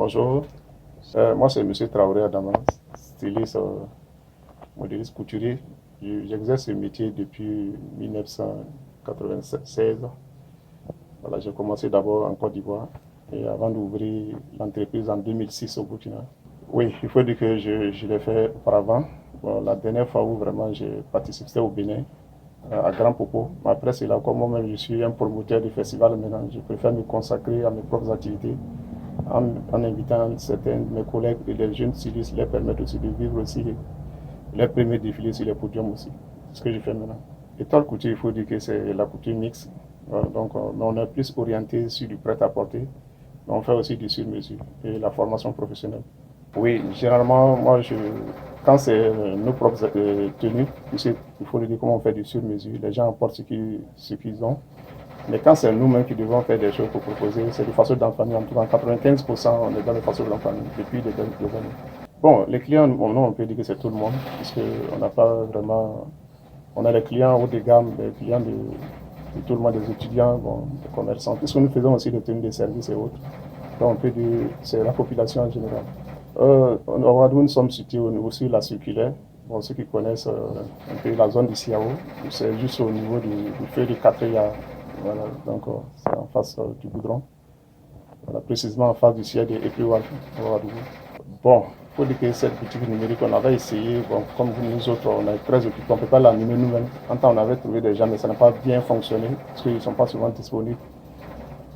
Bonjour, moi c'est Monsieur Traoré Adama, styliste, modéliste couturier. J'exerce ce métier depuis 1996. Voilà, j'ai commencé d'abord en Côte d'Ivoire et avant d'ouvrir l'entreprise en 2006 au Burkina. Oui, il faut dire que je l'ai fait auparavant. Bon, la dernière fois où vraiment j'ai participé, c'était au Bénin, à Grand Popo. Après, c'est là, comme moi-même, je suis un promoteur du festival maintenant, je préfère me consacrer à mes propres activités en invitant certains de mes collègues et les jeunes stylistes, les permettre aussi de vivre aussi les premiers défilés sur les podiums aussi. C'est ce que je fais maintenant. Étoile couture, il faut dire que c'est la couture mixte. Donc, on est plus orienté sur du prêt-à-porter. On fait aussi du sur-mesure et la formation professionnelle. Oui, généralement, quand c'est nos propres tenues, il faut le dire comment on fait du sur-mesure. Les gens apportent ce qu'ils ont. Mais quand c'est nous-mêmes qui devons faire des choses pour proposer, c'est de façon d'enfant. En tout cas, 95%, on est dans les façons d'enfant depuis des années. Bon, les clients, on peut dire que c'est tout le monde, puisqu'on n'a pas vraiment. On a les clients haut de gamme, les clients de tout le monde, des étudiants, bon, des commerçants, puisque nous faisons aussi des tenues de services et autres. Donc, on peut dire que c'est la population en général. En Ouagadougou, nous sommes situés au niveau sur la circulaire. Bon, ceux qui connaissent un peu la zone du Siao, c'est juste au niveau du feu du 4. Voilà, donc c'est en face du goudron. Voilà, précisément en face du siège et puis Ouagadougou. Bon, il faut dire que cette boutique numérique, on avait essayé, bon, comme nous autres, on est très occupés, on ne peut pas l'animer nous-mêmes. En temps, on avait trouvé des gens, mais ça n'a pas bien fonctionné, parce qu'ils ne sont pas souvent disponibles.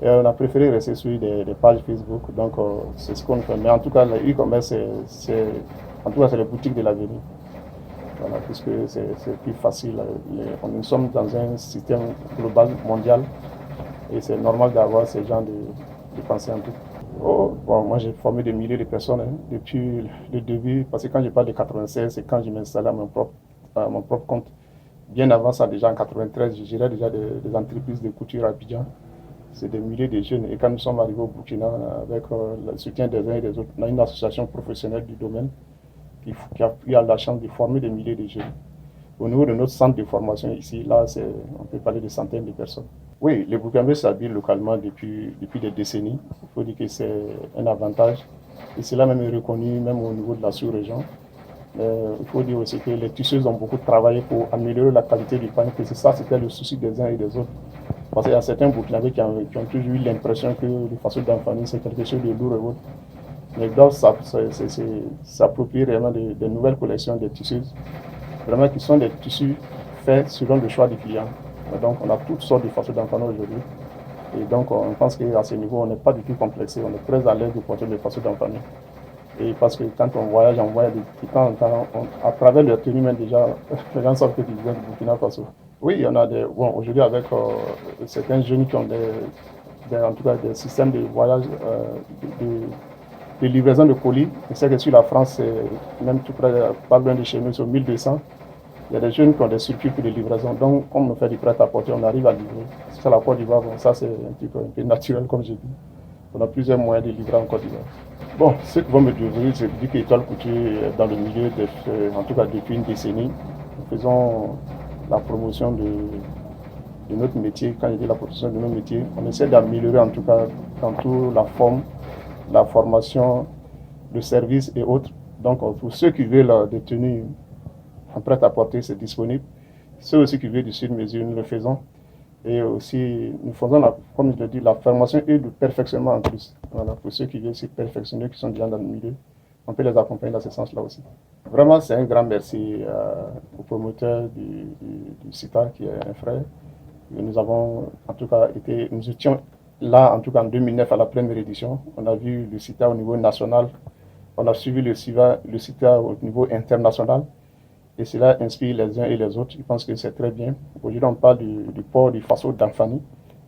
Et on a préféré rester sur des pages Facebook, donc c'est ce qu'on fait. Mais en tout cas, le e-commerce, en tout cas, c'est les boutiques de l'avenir. Voilà, puisque c'est plus facile. Nous sommes dans un système global, mondial, et c'est normal d'avoir ces gens de pensée en tout. Oh, bon, moi, j'ai formé des milliers de personnes depuis le début, parce que quand je parle de 96, c'est quand je m'installais à mon propre compte. Bien avant ça, déjà en 93, je gérais déjà des entreprises de couture à Abidjan. C'est des milliers de jeunes. Et quand nous sommes arrivés au Burkina, avec le soutien des uns et des autres, on a une association professionnelle du domaine qui a eu la chance de former des milliers de jeunes. Au niveau de notre centre de formation ici, là, on peut parler de centaines de personnes. Oui, les Burkinabés s'habillent localement depuis des décennies. Il faut dire que c'est un avantage. Et cela même est reconnu même au niveau de la sous-région. Il faut dire aussi que les tisseuses ont beaucoup travaillé pour améliorer la qualité du pain, que ça, c'était le souci des uns et des autres. Parce qu'il y a certains Burkinabés qui ont toujours eu l'impression que le façon d'enfanner, c'est quelque chose de lourd et autre. Mais ils doivent s'approprier réellement des nouvelles collections de tisseuses, vraiment qui sont des tissus faits selon le choix du client. Et donc, on a toutes sortes de façons d'enfanner aujourd'hui. Et donc, on pense qu'à ce niveau, on n'est pas du tout complexé, on est très à l'aise de porter les façons d'enfanner. Et parce que quand on voyage de temps en temps, à travers leur tenue même déjà, les gens savent que tu viens du Burkina Faso. Oui, il y en a des. Bon, aujourd'hui, avec certains jeunes qui ont en tout cas des systèmes de voyage, de livraison de colis. Je sais que sur la France, c'est même tout près, pas loin de chez nous, sur 1200. Il y a des jeunes qui ont des circuits de livraison. Donc, comme on fait du prêt-à-porter, on arrive à livrer. C'est la Côte d'Ivoire, bon, ça c'est un peu naturel, comme j'ai dit. On a plusieurs moyens de livrer en Côte d'Ivoire. Bon, ceux qui vont me dire, je dis qu'Étoile Couture est dans le milieu, en tout cas depuis une décennie. Nous faisons la promotion de notre métier. Quand je dis la promotion de notre métier, on essaie d'améliorer en tout cas dans toute la forme, la formation, le service et autres. Donc, pour ceux qui veulent des tenues en prêt-à-porter, c'est disponible. Ceux aussi qui veulent du sur-mesure, nous le faisons. Et aussi, nous faisons, comme je l'ai dit, la formation et le perfectionnement en plus. Voilà, pour ceux qui veulent se perfectionner, qui sont déjà dans le milieu, on peut les accompagner dans ce sens-là aussi. Vraiment, c'est un grand merci au promoteur du CITA, qui est un frère. Et nous avons, en tout cas, nous étions là, en tout cas en 2009, à la première édition. On a vu le CITA au niveau national. On a suivi le CITA au niveau international. Et cela inspire les uns et les autres. Je pense que c'est très bien. Aujourd'hui, on parle du port du faso d'Anfani.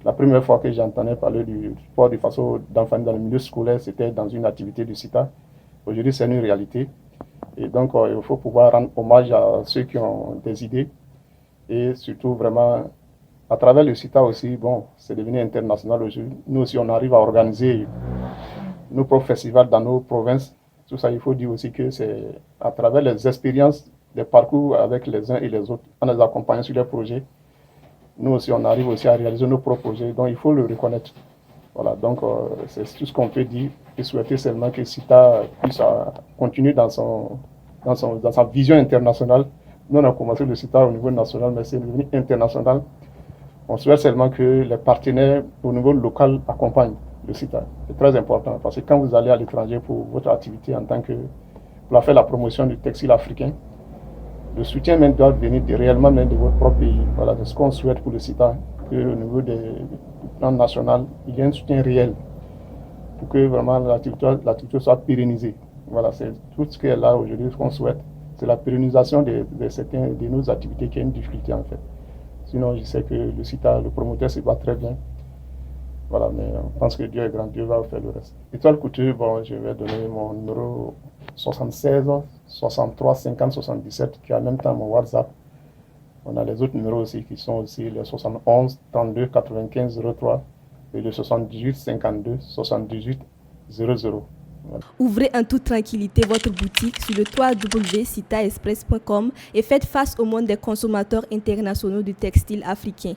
La première fois que j'entendais parler du port du faso d'Anfani dans le milieu scolaire, c'était dans une activité du CITA. Aujourd'hui, c'est une réalité. Et donc, il faut pouvoir rendre hommage à ceux qui ont des idées. Et surtout, vraiment, à travers le CITA aussi, bon, c'est devenu international aujourd'hui. Nous aussi, on arrive à organiser nos propres festivals dans nos provinces. Tout ça, il faut dire aussi que c'est à travers les expériences, des parcours avec les uns et les autres, en les accompagnant sur les projets. Nous aussi, on arrive aussi à réaliser nos propres projets, donc il faut le reconnaître. Voilà, donc c'est tout ce qu'on peut dire et souhaiter seulement que CITA puisse continuer dans sa vision internationale. Nous, on a commencé le CITA au niveau national, mais c'est devenu international. On souhaite seulement que les partenaires au niveau local accompagnent le CITA. C'est très important parce que quand vous allez à l'étranger pour votre activité en tant que pour faire la promotion du textile africain, le soutien même doit venir réellement même de votre propre pays. Voilà, c'est ce qu'on souhaite pour le CITA, qu'au niveau du plan national, il y ait un soutien réel pour que vraiment l'activité soit pérennisée. Voilà, c'est tout ce qui est là aujourd'hui, ce qu'on souhaite. C'est la pérennisation de nos activités qui est une difficulté en fait. Sinon, je sais que le CITA, le promoteur se bat très bien. Voilà, mais on pense que Dieu est grand, Dieu va faire le reste. Étoile Couture, bon, je vais donner mon numéro 76 63 50 77, qui est en même temps mon WhatsApp. On a les autres numéros aussi qui sont aussi le 71 32 95 03 et le 78 52 78 00. Voilà. Ouvrez en toute tranquillité votre boutique sur le www.citaexpress.com et faites face au monde des consommateurs internationaux du textile africain.